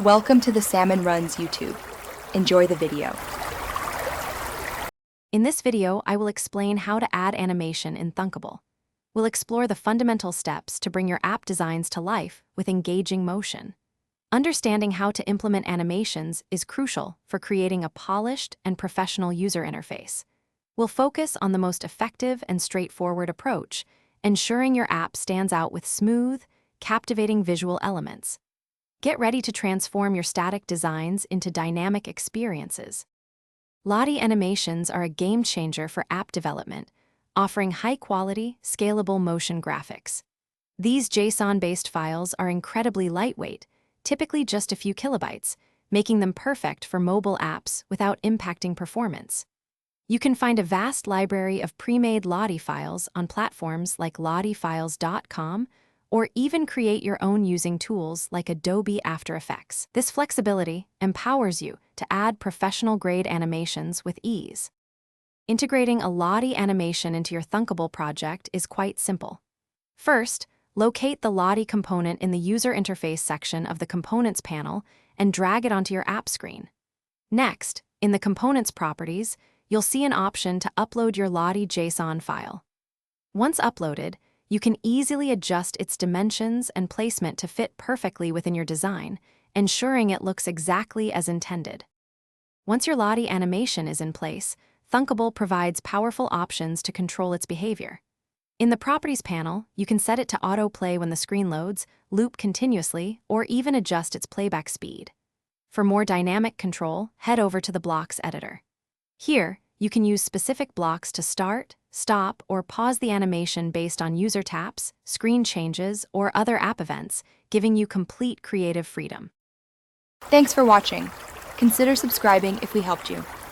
Welcome to the Salmon Runs YouTube. Enjoy the video. In this video, I will explain how to add animation in Thunkable. We'll explore the fundamental steps to bring your app designs to life with engaging motion. Understanding how to implement animations is crucial for creating a polished and professional user interface. We'll focus on the most effective and straightforward approach, ensuring your app stands out with smooth, captivating visual elements. Get ready to transform your static designs into dynamic experiences. Lottie animations are a game changer for app development, offering high-quality, scalable motion graphics. These JSON-based files are incredibly lightweight, typically just a few kilobytes, making them perfect for mobile apps without impacting performance. You can find a vast library of pre-made Lottie files on platforms like lottiefiles.com, or even create your own using tools like Adobe After Effects. This flexibility empowers you to add professional-grade animations with ease. Integrating a Lottie animation into your Thunkable project is quite simple. First, locate the Lottie component in the User Interface section of the Components panel and drag it onto your app screen. Next, in the Components properties, you'll see an option to upload your Lottie JSON file. Once uploaded, you can easily adjust its dimensions and placement to fit perfectly within your design, ensuring it looks exactly as intended. Once your Lottie animation is in place, Thunkable provides powerful options to control its behavior. In the Properties panel, you can set it to autoplay when the screen loads, loop continuously, or even adjust its playback speed. For more dynamic control, head over to the Blocks editor. Here, you can use specific blocks to start, stop, or pause the animation based on user taps, screen changes, or other app events, giving you complete creative freedom. Thanks for watching. Consider subscribing if we helped you.